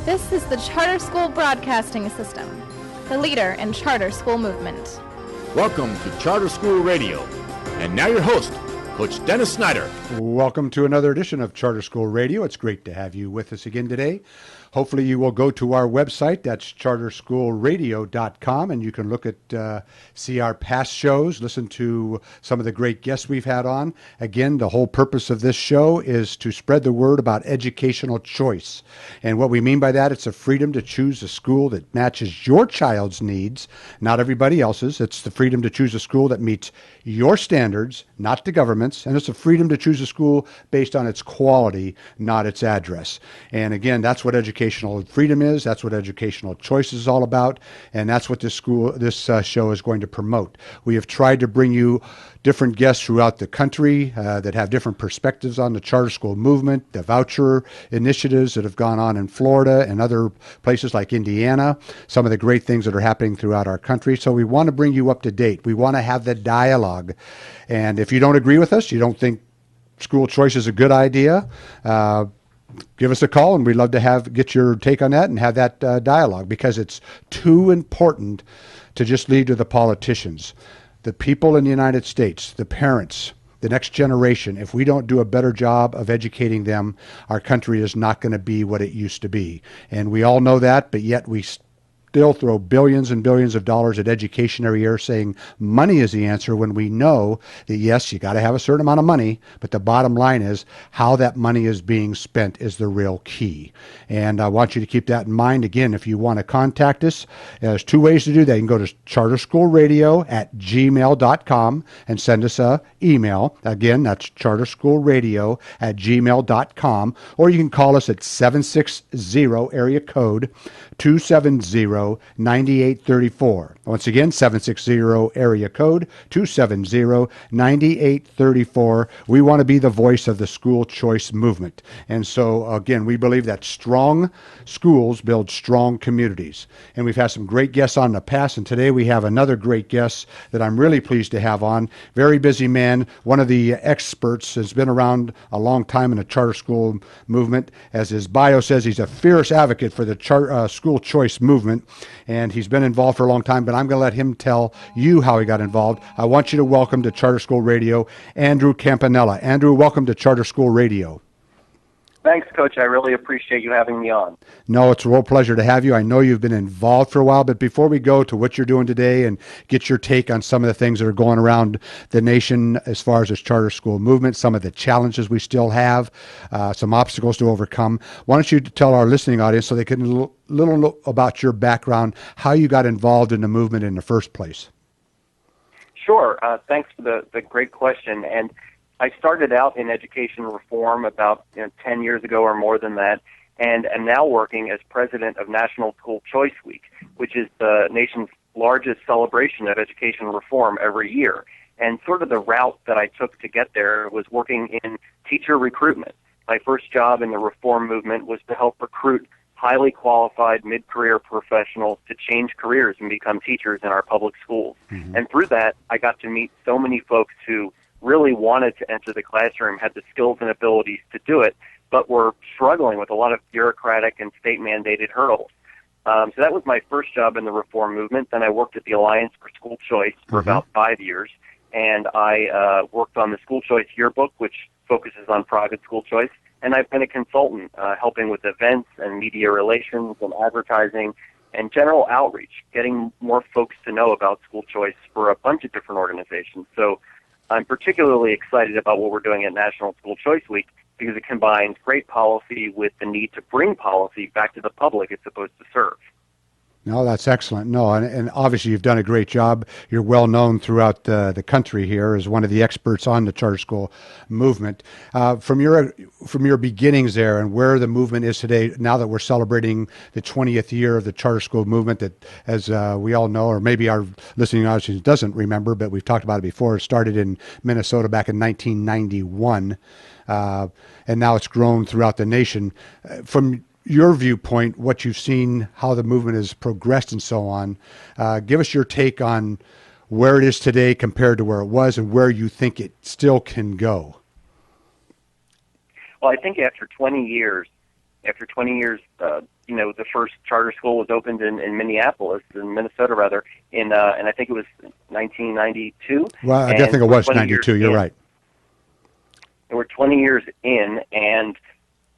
This is the Charter School Broadcasting System, the leader in charter school movement. Welcome to Charter School Radio. And now your host, Coach Dennis Snyder. Welcome to another edition of Charter School Radio. It's great to have you with us again today. Hopefully you will go to our website, that's charterschoolradio.com, and you can look at, see our past shows, listen to some of the great guests we've had on. Again, the whole purpose of this show is to spread the word about educational choice. And what we mean by that, it's a freedom to choose a school that matches your child's needs, not everybody else's. It's the freedom to choose a school that meets your standards, not the government's. And it's a freedom to choose a school based on its quality, not its address. And again, that's what educational freedom is. That's what educational choice is all about. And that's what this show is going to promote. We have tried to bring you different guests throughout the country that have different perspectives on the charter school movement, the voucher initiatives that have gone on in Florida and other places like Indiana, some of the great things that are happening throughout our country. So we want to bring you up to date. We want to have the dialogue. And if you don't agree with us, you don't think school choice is a good idea, give us a call, and we'd love to get your take on that and have that dialogue, because it's too important to just leave to the politicians. The people in the United States, the parents, the next generation, if we don't do a better job of educating them, our country is not going to be what it used to be. And we all know that, but yet we still throw billions and billions of dollars at education every year, saying money is the answer, when we know that, yes, you got to have a certain amount of money, but the bottom line is how that money is being spent is the real key. And I want you to keep that in mind. Again, if you want to contact us, there's two ways to do that. You can go to charterschoolradio@gmail.com and send us an email. Again, that's charterschoolradio@gmail.com, or you can call us at 760 area code 270-9834. Once again, 760 area code 270-9834. We want to be the voice of the school choice movement. And so, again, we believe that strong schools build strong communities. And we've had some great guests on in the past, and today we have another great guest that I'm really pleased to have on. Very busy man, one of the experts, has been around a long time in the charter school movement. As his bio says, he's a fierce advocate for the school choice movement, and he's been involved for a long time, but I'm going to let him tell you how he got involved. I want you to welcome to Charter School Radio, Andrew Campanella. Andrew, welcome to Charter School Radio. Thanks, Coach. I really appreciate you having me on. No, it's a real pleasure to have you. I know you've been involved for a while, but before we go to what you're doing today and get your take on some of the things that are going around the nation as far as this charter school movement, some of the challenges we still have, some obstacles to overcome, why don't you tell our listening audience, so they can little know about your background, how you got involved in the movement in the first place? Sure. Thanks for the great question. And I started out in education reform about 10 years ago or more than that, and am now working as president of National School Choice Week, which is the nation's largest celebration of education reform every year. And sort of the route that I took to get there was working in teacher recruitment. My first job in the reform movement was to help recruit highly qualified mid-career professionals to change careers and become teachers in our public schools. Mm-hmm. And through that, I got to meet so many folks who really wanted to enter the classroom, had the skills and abilities to do it, but were struggling with a lot of bureaucratic and state-mandated hurdles. So that was my first job in the reform movement. Then I worked at the Alliance for School Choice for about 5 years, and I worked on the School Choice Yearbook, which focuses on private school choice. And I've been a consultant, helping with events and media relations and advertising and general outreach, getting more folks to know about school choice for a bunch of different organizations. So I'm particularly excited about what we're doing at National School Choice Week, because it combines great policy with the need to bring policy back to the public it's supposed to serve. No, that's excellent. No, and obviously you've done a great job. You're well known throughout the country here as one of the experts on the charter school movement. From your beginnings there and where the movement is today, now that we're celebrating the 20th year of the charter school movement, that, as we all know, or maybe our listening audience doesn't remember, but we've talked about it before, it started in Minnesota back in 1991, and now it's grown throughout the nation. From your viewpoint, what you've seen, how the movement has progressed and so on, give us your take on where it is today compared to where it was and where you think it still can go. Well, I think after 20 years, the first charter school was opened in Minneapolis, in Minnesota rather, and I think it was 1992. Well, I think it was 92. You're right. And we're 20 years in, and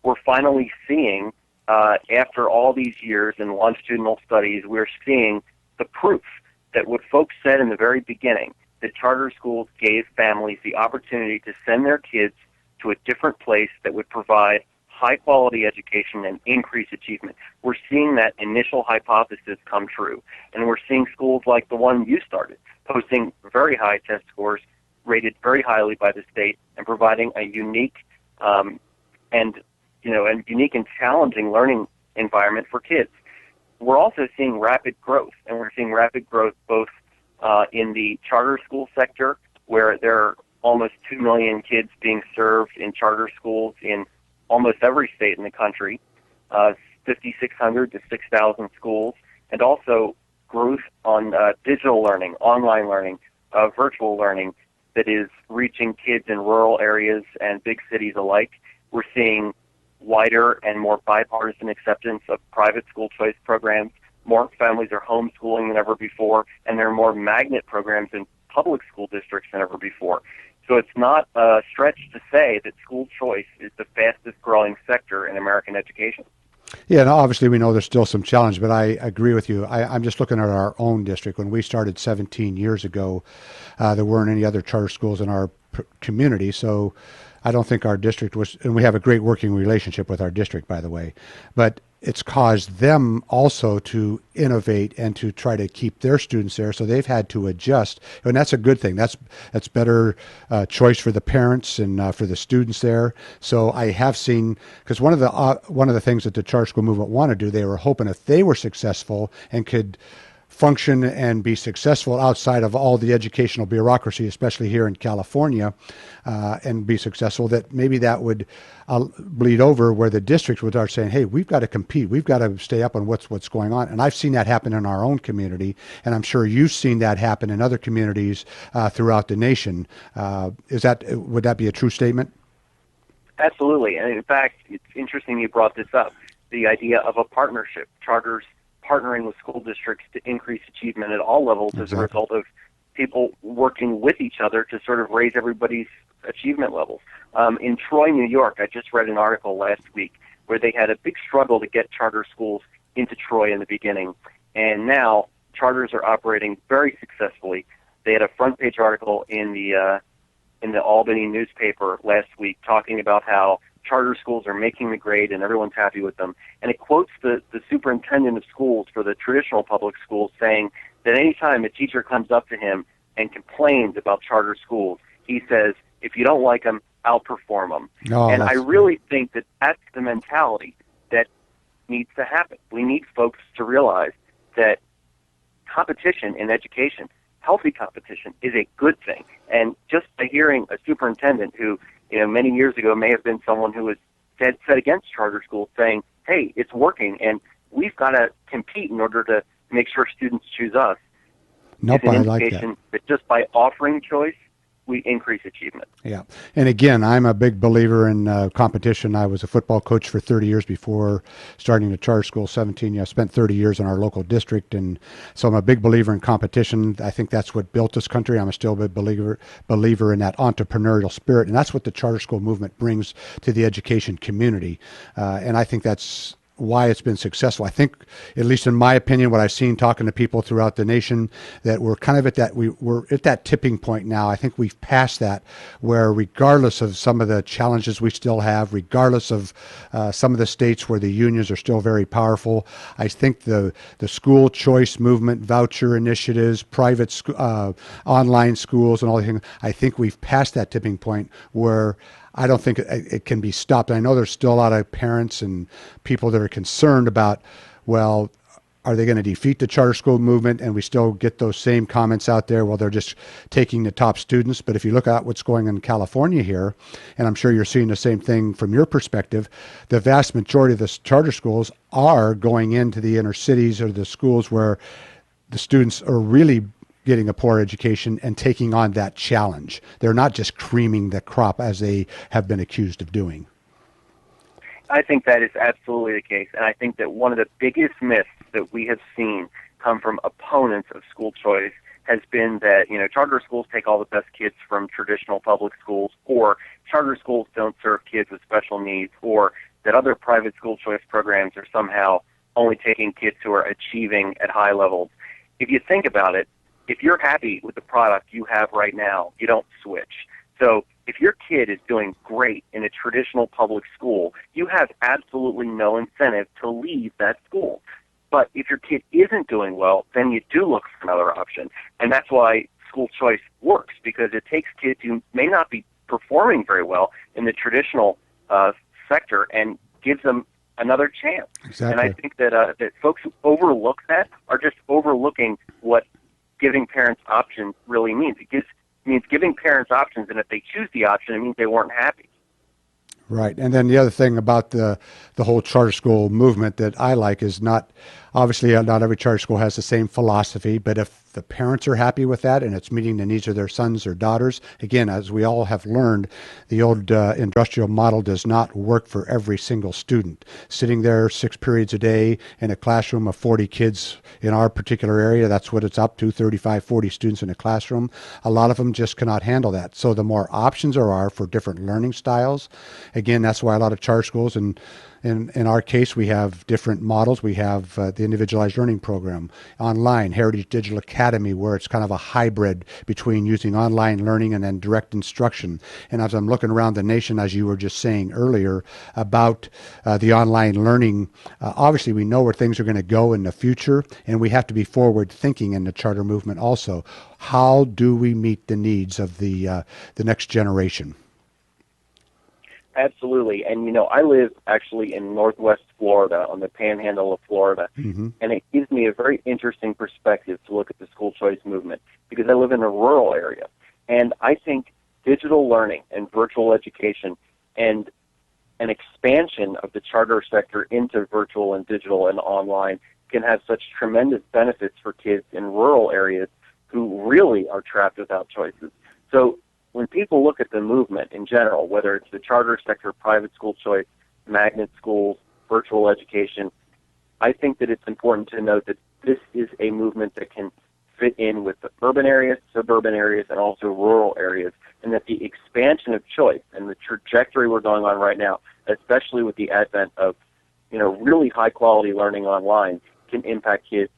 we're finally seeing, after all these years in longitudinal studies, we're seeing the proof that what folks said in the very beginning, that charter schools gave families the opportunity to send their kids to a different place that would provide high-quality education and increase achievement. We're seeing that initial hypothesis come true, and we're seeing schools like the one you started, posting very high test scores, rated very highly by the state, and providing a unique and challenging learning environment for kids. We're also seeing rapid growth, and we're seeing rapid growth both in the charter school sector, where there are almost 2 million kids being served in charter schools in almost every state in the country, 5,600 to 6,000 schools, and also growth on digital learning, online learning, virtual learning that is reaching kids in rural areas and big cities alike. We're seeing wider and more bipartisan acceptance of private school choice programs. More families are homeschooling than ever before, and there are more magnet programs in public school districts than ever before. So it's not a stretch to say that school choice is the fastest growing sector in American education. Yeah, and obviously we know there's still some challenge, but I agree with you. I'm just looking at our own district. When we started 17 years ago, there weren't any other charter schools in our community, so I don't think our district was, and we have a great working relationship with our district, by the way, but it's caused them also to innovate and to try to keep their students there. So they've had to adjust, and that's a good thing. That's better choice for the parents and for the students there. So I have seen, because one of the things that the charter school movement wanted to do, they were hoping if they were successful and could function and be successful outside of all the educational bureaucracy, especially here in California, and be successful, that maybe that would bleed over where the districts would start saying, hey, we've got to compete. We've got to stay up on what's going on. And I've seen that happen in our own community, and I'm sure you've seen that happen in other communities throughout the nation. Would that be a true statement? Absolutely. And in fact, it's interesting you brought this up, the idea of a partnership, charters partnering with school districts to increase achievement at all levels as a result of people working with each other to sort of raise everybody's achievement levels. In Troy, New York, I just read an article last week where they had a big struggle to get charter schools into Troy in the beginning, and now charters are operating very successfully. They had a front-page article in the Albany newspaper last week talking about how charter schools are making the grade and everyone's happy with them. And it quotes the superintendent of schools for the traditional public schools saying that any time a teacher comes up to him and complains about charter schools, he says, if you don't like them, outperform them. Oh, and I really think that that's the mentality that needs to happen. We need folks to realize that competition in education, healthy competition, is a good thing. And just by hearing a superintendent who, many years ago may have been someone who was set against charter schools saying, hey, it's working, and we've got to compete in order to make sure students choose us. Nope, it's an I like indication that just by offering choice, we increase achievement. Yeah. And again, I'm a big believer in competition. I was a football coach for 30 years before starting the charter school, 17. I spent 30 years in our local district, and so I'm a big believer in competition. I think that's what built this country. I'm still a big believer in that entrepreneurial spirit, and that's what the charter school movement brings to the education community. And I think that's why it's been successful. I think, at least in my opinion, what I've seen talking to people throughout the nation, that we're kind of we're at that tipping point now. I think we've passed that, where regardless of some of the challenges we still have, regardless of some of the states where the unions are still very powerful, I think the school choice movement, voucher initiatives, private online schools, and all the things, I think we've passed that tipping point where I don't think it can be stopped. I know there's still a lot of parents and people that are concerned about, well, are they going to defeat the charter school movement? And we still get those same comments out there. Well, they're just taking the top students. But if you look at what's going on in California here, and I'm sure you're seeing the same thing from your perspective, the vast majority of the charter schools are going into the inner cities or the schools where the students are really getting a poor education and taking on that challenge. They're not just creaming the crop as they have been accused of doing. I think that is absolutely the case, and I think that one of the biggest myths that we have seen come from opponents of school choice has been that, charter schools take all the best kids from traditional public schools, or charter schools don't serve kids with special needs, or that other private school choice programs are somehow only taking kids who are achieving at high levels. If you think about it, if you're happy with the product you have right now, you don't switch. So if your kid is doing great in a traditional public school, you have absolutely no incentive to leave that school. But if your kid isn't doing well, then you do look for another option. And that's why school choice works, because it takes kids who may not be performing very well in the traditional sector and gives them another chance. Exactly. And I think that folks who overlook that are just overlooking what giving parents options really means. It means giving parents options, and if they choose the option, it means they weren't happy. Right. And then the other thing about the whole charter school movement that I like is not every charter school has the same philosophy, but if the parents are happy with that and it's meeting the needs of their sons or daughters, again, as we all have learned, the old industrial model does not work for every single student. Sitting there 6 periods a day in a classroom of 40 kids in our particular area, that's what it's up to, 35, 40 students in a classroom. A lot of them just cannot handle that. So the more options there are for different learning styles, again, that's why a lot of charter schools, and in our case, we have different models. We have the individualized learning program, online, Heritage Digital Academy, where it's kind of a hybrid between using online learning and then direct instruction. And as I'm looking around the nation, as you were just saying earlier about the online learning, obviously we know where things are going to go in the future, and we have to be forward thinking in the charter movement also. How do we meet the needs of the next generation? Absolutely. And, I live actually in northwest Florida, on the panhandle of Florida, and it gives me a very interesting perspective to look at the school choice movement, because I live in a rural area. And I think digital learning and virtual education and an expansion of the charter sector into virtual and digital and online can have such tremendous benefits for kids in rural areas who really are trapped without choices. So when people look at the movement in general, whether it's the charter sector, private school choice, magnet schools, virtual education, I think that it's important to note that this is a movement that can fit in with the urban areas, suburban areas, and also rural areas, and that the expansion of choice and the trajectory we're going on right now, especially with the advent of, really high-quality learning online, can impact kids,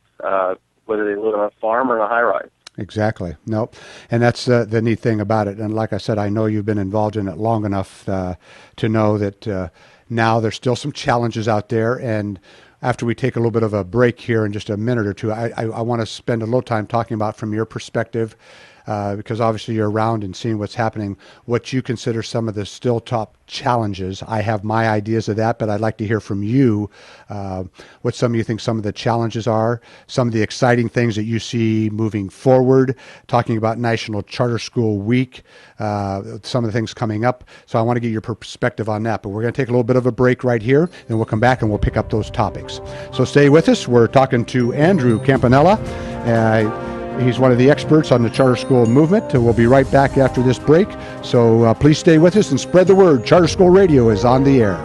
whether they live on a farm or in a high-rise. Exactly. Nope. And that's the neat thing about it. And like I said, I know you've been involved in it long enough to know that now there's still some challenges out there. And after we take a little bit of a break here in just a minute or two, I want to spend a little time talking about from your perspective, because obviously you're around and seeing what's happening, what you consider some of the still top challenges. I have my ideas of that, but I'd like to hear from you what some of you think some of the challenges are, some of the exciting things that you see moving forward, talking about National Charter School Week, some of the things coming up. So I want to get your perspective on that, but we're going to take a little bit of a break right here, and we'll come back and we'll pick up those topics. So stay with us. We're talking to Andrew Campanella. He's one of the experts on the charter school movement. We'll be right back after this break. So please stay with us and spread the word. Charter School Radio is on the air.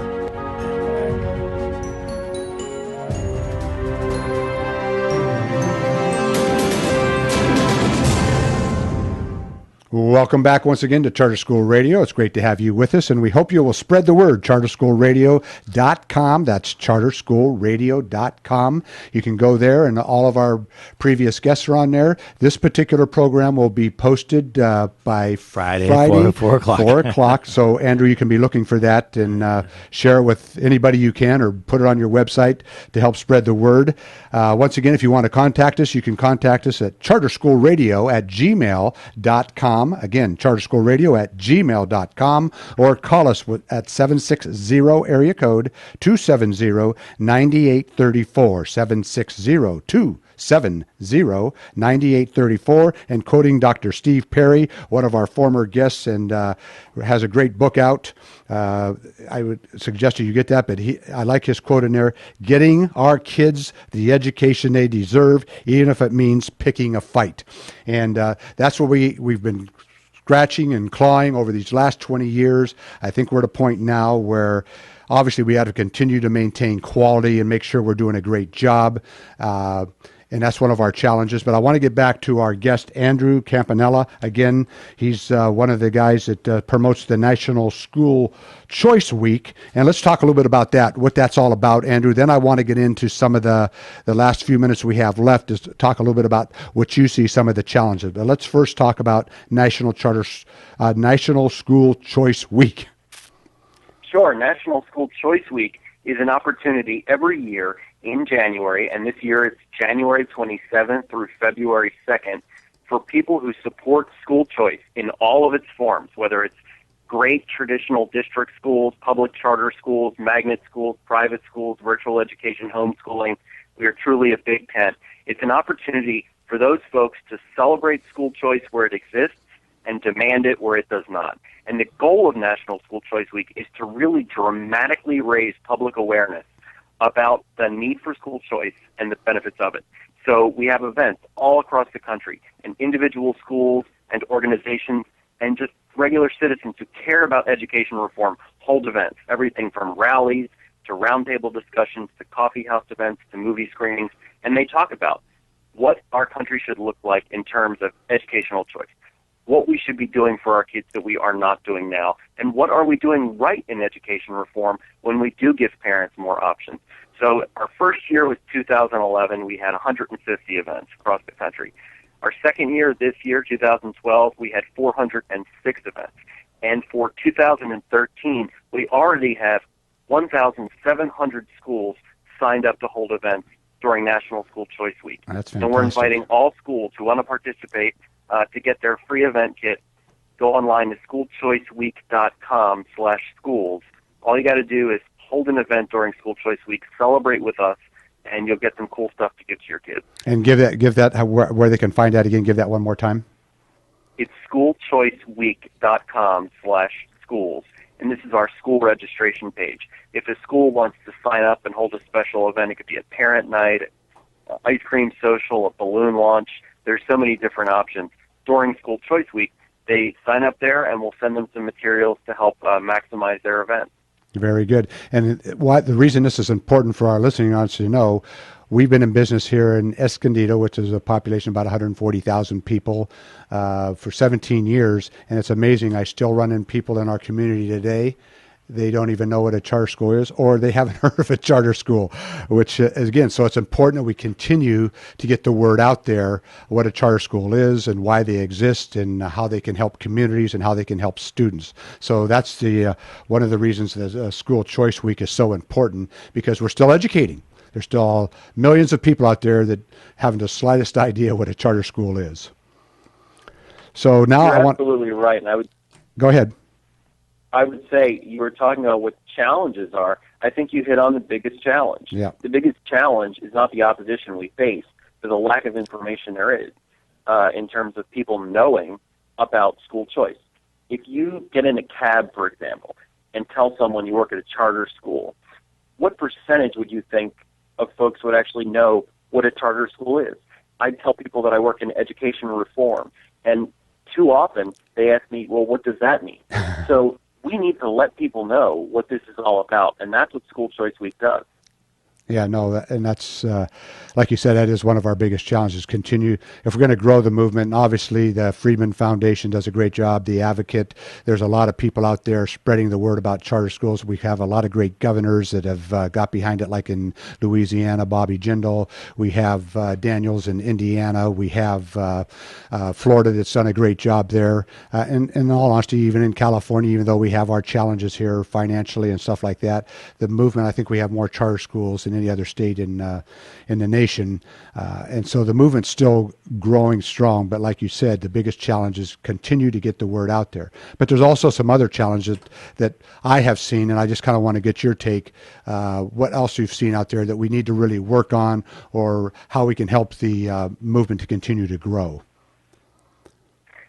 Welcome back once again to Charter School Radio. It's great to have you with us, and we hope you will spread the word. CharterSchoolRadio.com. That's CharterSchoolRadio.com. You can go there, and all of our previous guests are on there. This particular program will be posted by Friday 4 o'clock. 4 o'clock. So, Andrew, you can be looking for that and share it with anybody you can, or put it on your website to help spread the word. Once again, if you want to contact us, you can contact us at charterschoolradio@gmail.com. Again, charterschoolradio@gmail.com, or call us at 760 area code 270-9834, 760-270-9834, and quoting Dr. Steve Perry, one of our former guests, and has a great book out. I would suggest you get that, but I like his quote in there: getting our kids the education they deserve, even if it means picking a fight. And that's what we've been scratching and clawing over these last 20 years. I think we're at a point now where obviously we have to continue to maintain quality and make sure we're doing a great job. And that's one of our challenges. But I want to get back to our guest, Andrew Campanella. Again, he's one of the guys that promotes the National School Choice Week. And let's talk a little bit about that, what that's all about, Andrew. Then I want to get into some of the last few minutes we have left, is to talk a little bit about what you see some of the challenges. But let's first talk about National School Choice Week. Sure. National School Choice Week is an opportunity every year in January, and this year it's January 27th through February 2nd, for people who support school choice in all of its forms, whether it's great traditional district schools, public charter schools, magnet schools, private schools, virtual education, homeschooling. We are truly a big tent. It's an opportunity for those folks to celebrate school choice where it exists and demand it where it does not. And the goal of National School Choice Week is to really dramatically raise public awareness about the need for school choice and the benefits of it. So we have events all across the country, and individual schools and organizations and just regular citizens who care about education reform hold events, everything from rallies to roundtable discussions to coffee house events to movie screenings, and they talk about what our country should look like in terms of educational choice, what we should be doing for our kids that we are not doing now, and what are we doing right in education reform when we do give parents more options. So our first year was 2011. We had 150 events across the country. Our second year, this year, 2012, we had 406 events. And for 2013, we already have 1,700 schools signed up to hold events during National School Choice Week. That's fantastic. And we're inviting all schools who want to participate to get their free event kit. Go online to schoolchoiceweek.com/schools. All you got to do is hold an event during School Choice Week, celebrate with us, and you'll get some cool stuff to give to your kids. And give that where they can find that again. Give that one more time. It's schoolchoiceweek.com/schools, and this is our school registration page. If a school wants to sign up and hold a special event, it could be a parent night, an ice cream social, a balloon launch. There's so many different options. During School Choice Week, they sign up there, and we'll send them some materials to help maximize their event. Very good. And the reason this is important for our listening audience to know, we've been in business here in Escondido, which is a population of about 140,000 people, for 17 years. And it's amazing. I still run in people in our community today. They don't even know what a charter school is, or they haven't heard of a charter school, which is, again, so it's important that we continue to get the word out there, what a charter school is and why they exist and how they can help communities and how they can help students. So that's one of the reasons that School Choice Week is so important, because we're still educating. There's still millions of people out there that haven't the slightest idea what a charter school is. So now You're absolutely right, and go ahead. I would say you were talking about what challenges are. I think you hit on the biggest challenge. Yeah. The biggest challenge is not the opposition we face, but the lack of information there is in terms of people knowing about school choice. If you get in a cab, for example, and tell someone you work at a charter school, what percentage would you think of folks would actually know what a charter school is? I tell people that I work in education reform, and too often they ask me, well, what does that mean? So we need to let people know what this is all about, and that's what School Choice Week does. Yeah, no, and that's, like you said, that is one of our biggest challenges. Continue, if we're going to grow the movement, and obviously the Friedman Foundation does a great job, the Advocate, there's a lot of people out there spreading the word about charter schools. We have a lot of great governors that have got behind it, like in Louisiana, Bobby Jindal. We have Daniels in Indiana. We have Florida that's done a great job there. And in all honesty, even in California, even though we have our challenges here financially and stuff like that, the movement, I think we have more charter schools than any other state in the nation, and so the movement's still growing strong. But like you said, the biggest challenge is continue to get the word out there. But there's also some other challenges that I have seen, and I just kind of want to get your take. What else you've seen out there that we need to really work on, or how we can help the movement to continue to grow?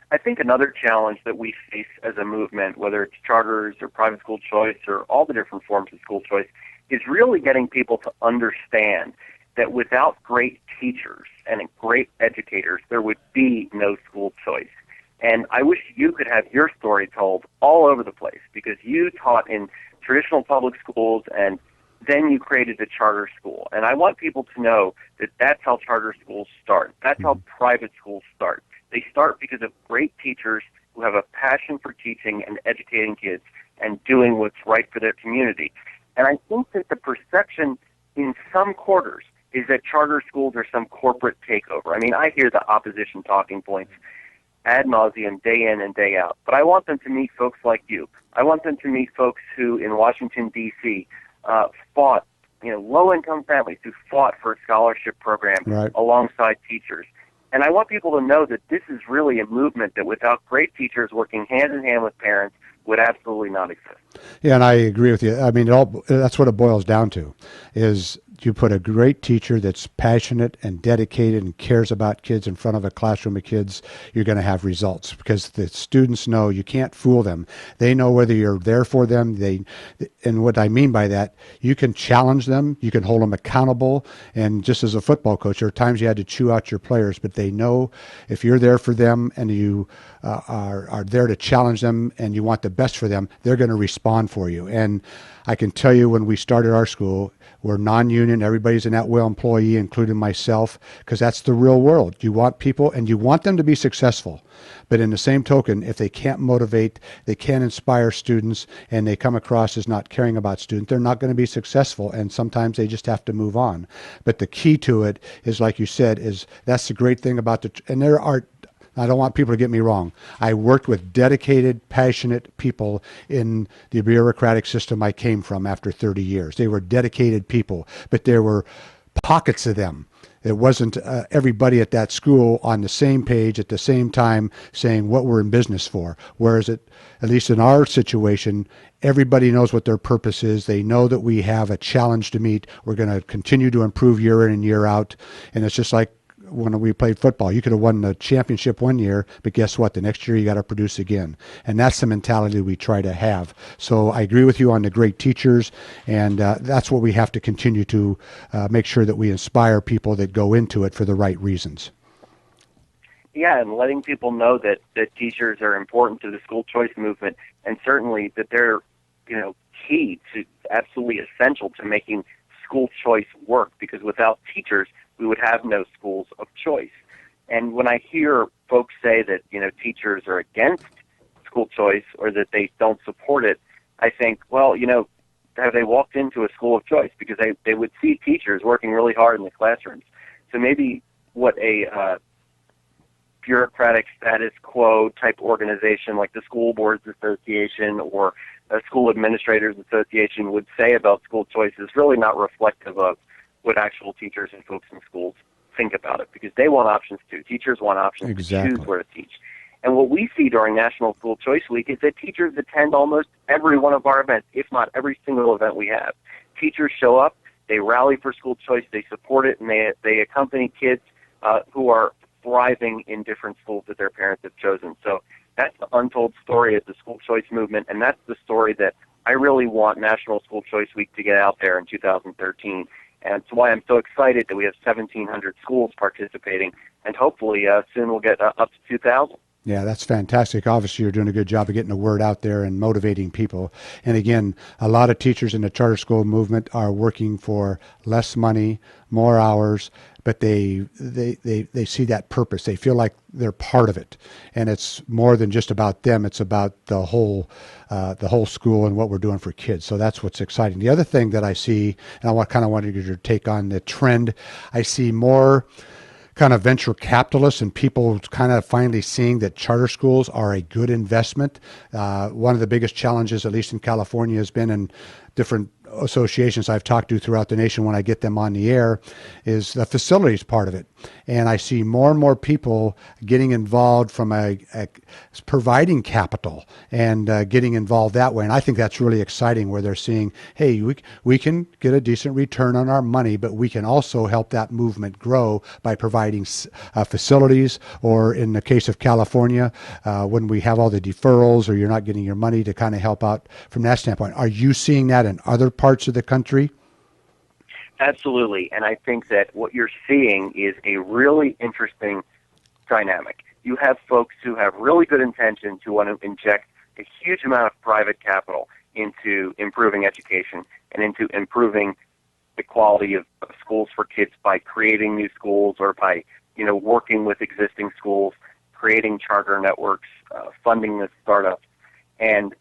I think another challenge that we face as a movement, whether it's charters or private school choice or all the different forms of school choice, is really getting people to understand that without great teachers and great educators, there would be no school choice. And I wish you could have your story told all over the place, because you taught in traditional public schools, and then you created a charter school. And I want people to know that that's how charter schools start. That's how private schools start. They start because of great teachers who have a passion for teaching and educating kids and doing what's right for their community. And I think that the perception in some quarters is that charter schools are some corporate takeover. I mean, I hear the opposition talking points ad nauseum, day in and day out. But I want them to meet folks like you. I want them to meet folks who, in Washington, D.C., fought, low-income families who fought for a scholarship program alongside teachers. And I want people to know that this is really a movement that without great teachers working hand-in-hand with parents would absolutely not exist. Yeah, and I agree with you. I mean, that's what it boils down to, is you put a great teacher that's passionate and dedicated and cares about kids in front of a classroom of kids, you're going to have results, because the students know you can't fool them. They know whether you're there for them. And what I mean by that, you can challenge them, you can hold them accountable. And just as a football coach, there are times you had to chew out your players, but they know if you're there for them and you are there to challenge them and you want the best for them, they're going to respond for you. And I can tell you, when we started our school, we're non-union. Everybody's an at-will employee, including myself, because that's the real world. You want people, and you want them to be successful. But in the same token, if they can't motivate, they can't inspire students, and they come across as not caring about students, they're not going to be successful, and sometimes they just have to move on. But the key to it is, like you said, is that's the great thing about and there are, I don't want people to get me wrong. I worked with dedicated, passionate people in the bureaucratic system I came from after 30 years. They were dedicated people, but there were pockets of them. It wasn't everybody at that school on the same page at the same time saying what we're in business for. Whereas at least in our situation, everybody knows what their purpose is. They know that we have a challenge to meet. We're going to continue to improve year in and year out. And it's just like when we played football. You could have won the championship one year, but guess what? The next year you got to produce again. And that's the mentality we try to have. So I agree with you on the great teachers, and that's what we have to continue to make sure that we inspire people that go into it for the right reasons. Yeah, and letting people know that teachers are important to the school choice movement, and certainly that they're, key to, absolutely essential to making school choice work, because without teachers, we would have no schools of choice. And when I hear folks say that, teachers are against school choice or that they don't support it, I think, well, have they walked into a school of choice? Because they would see teachers working really hard in the classrooms. So maybe what a bureaucratic status quo type organization like the School Boards Association or a School Administrators Association would say about school choice is really not reflective of what actual teachers and folks in schools think about it, because they want options too. Teachers want options to choose where to teach. And what we see during National School Choice Week is that teachers attend almost every one of our events, if not every single event we have. Teachers show up, they rally for school choice, they support it, and they accompany kids who are thriving in different schools that their parents have chosen. So that's the untold story of the school choice movement, and that's the story that I really want National School Choice Week to get out there in 2013. And it's why I'm so excited that we have 1,700 schools participating, and hopefully soon we'll get up to 2,000. Yeah, that's fantastic. Obviously, you're doing a good job of getting the word out there and motivating people. And again, a lot of teachers in the charter school movement are working for less money, more hours, but they see that purpose. They feel like they're part of it, and it's more than just about them. It's about the whole school and what we're doing for kids. So that's what's exciting. The other thing that I see, and I kind of wanted to get your take on the trend, I see more kind of venture capitalists and people kind of finally seeing that charter schools are a good investment. One of the biggest challenges, at least in California, has been in different associations I've talked to throughout the nation when I get them on the air, is the facilities part of it. And I see more and more people getting involved from providing capital and getting involved that way. And I think that's really exciting, where they're seeing, hey, we can get a decent return on our money, but we can also help that movement grow by providing facilities, or in the case of California, when we have all the deferrals or you're not getting your money, to kind of help out from that standpoint. Are you seeing that in other parts of the country? Absolutely, and I think that what you're seeing is a really interesting dynamic. You have folks who have really good intentions, who want to inject a huge amount of private capital, into improving education and into improving the quality of schools for kids by creating new schools or by, working with existing schools, creating charter networks, funding the startups. And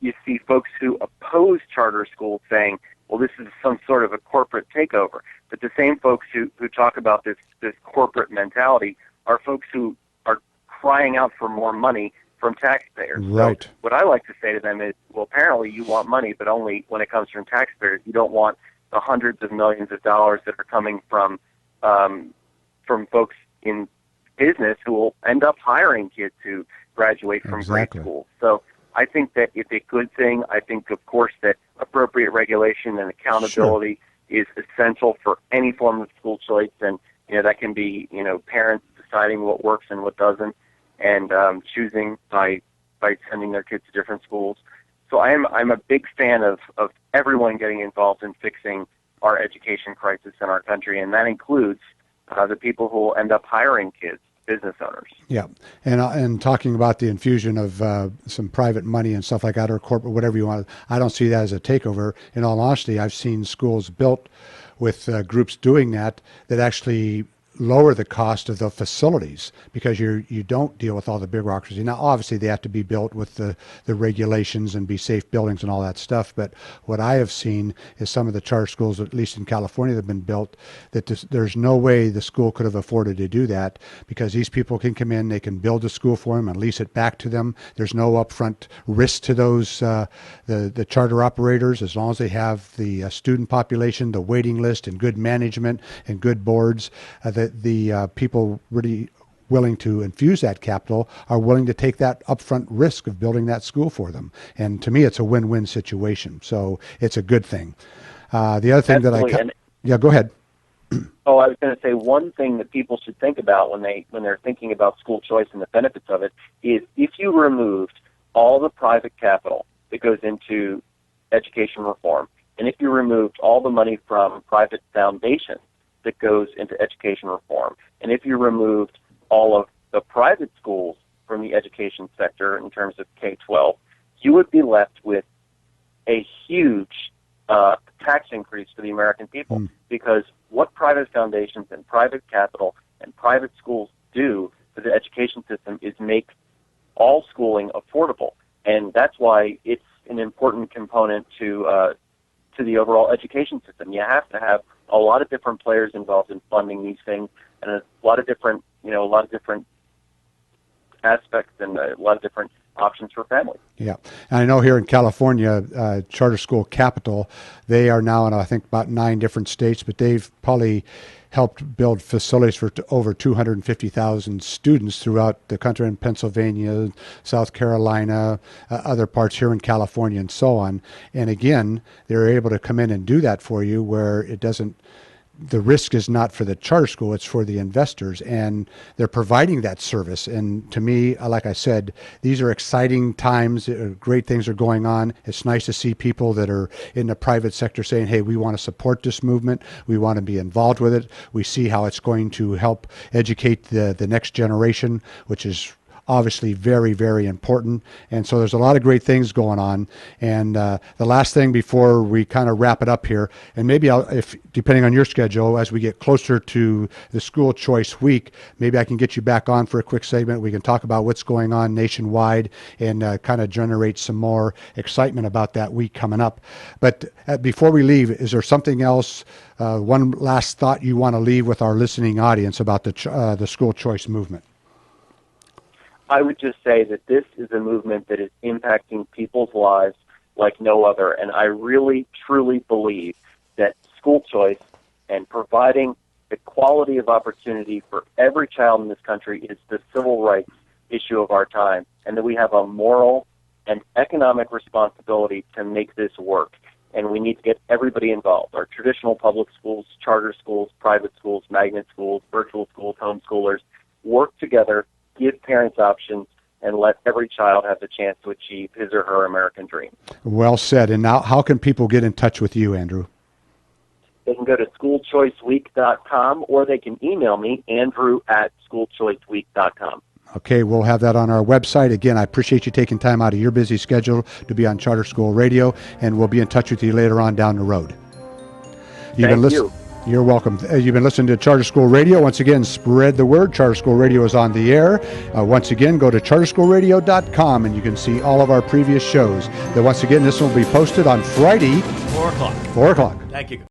you see folks who oppose charter schools saying, well, this is some sort of a corporate takeover. But the same folks who talk about this corporate mentality are folks who are crying out for more money from taxpayers. Right. So what I like to say to them is, well, apparently you want money, but only when it comes from taxpayers. You don't want the hundreds of millions of dollars that are coming from folks in business who will end up hiring kids who graduate from grade school. So I think that it's a good thing. I think, of course, that appropriate regulation and accountability is essential for any form of school choice, and that can be parents deciding what works and what doesn't, and choosing by sending their kids to different schools. So I'm a big fan of everyone getting involved in fixing our education crisis in our country, and that includes the people who will end up hiring kids, business owners. Yeah, and talking about the infusion of some private money and stuff like that, or corporate, whatever you want, I don't see that as a takeover. In all honesty, I've seen schools built with groups doing that actually lower the cost of the facilities because you don't deal with all the bureaucracy. Now, obviously, they have to be built with the regulations and be safe buildings and all that stuff. But what I have seen is some of the charter schools, at least in California, that have been built, that there's no way the school could have afforded to do that because these people can come in, they can build a school for them and lease it back to them. There's no upfront risk to those the charter operators as long as they have the student population, the waiting list, and good management and good boards. The people really willing to infuse that capital are willing to take that upfront risk of building that school for them. And to me, it's a win-win situation. So it's a good thing. The other thing go ahead. Oh, I was going to say one thing that people should think about when they're thinking about school choice and the benefits of it is if you removed all the private capital that goes into education reform, and if you removed all the money from private foundations that goes into education reform, and if you removed all of the private schools from the education sector in terms of K-12, you would be left with a huge tax increase for the American people because what private foundations and private capital and private schools do for the education system is make all schooling affordable, and that's why it's an important component to the overall education system. You have to have a lot of different players involved in funding these things, and a lot of different aspects and a lot of different options for families. Yeah, and I know here in California, Charter School Capital, they are now in I think about 9 different states, but they've probably helped build facilities for over 250,000 students throughout the country in Pennsylvania, South Carolina, other parts here in California, and so on. And again, they're able to come in and do that for you where it doesn't, the risk is not for the charter school, it's for the investors, and they're providing that service. And to me, like I said, these are exciting times. Great things are going on. It's nice to see people that are in the private sector saying, hey, we want to support this movement. We want to be involved with it. We see how it's going to help educate the next generation, which is obviously very, very important. And so there's a lot of great things going on. And the last thing before we kind of wrap it up here, and maybe if depending on your schedule, as we get closer to the school choice week, maybe I can get you back on for a quick segment. We can talk about what's going on nationwide and kind of generate some more excitement about that week coming up. But before we leave, is there something else, one last thought you want to leave with our listening audience about the school choice movement? I would just say that this is a movement that is impacting people's lives like no other, and I really, truly believe that school choice and providing the quality of opportunity for every child in this country is the civil rights issue of our time, and that we have a moral and economic responsibility to make this work, and we need to get everybody involved. Our traditional public schools, charter schools, private schools, magnet schools, virtual schools, homeschoolers, work together, give parents options, and let every child have the chance to achieve his or her American dream. Well said. And now how can people get in touch with you, Andrew? They can go to schoolchoiceweek.com or they can email me, Andrew@schoolchoiceweek.com. Okay, we'll have that on our website. Again, I appreciate you taking time out of your busy schedule to be on Charter School Radio, and we'll be in touch with you later on down the road. Thank you. You're welcome. You've been listening to Charter School Radio. Once again, spread the word. Charter School Radio is on the air. Once again, go to charterschoolradio.com and you can see all of our previous shows. Once again, this will be posted on Friday, 4 o'clock. 4 o'clock. Thank you.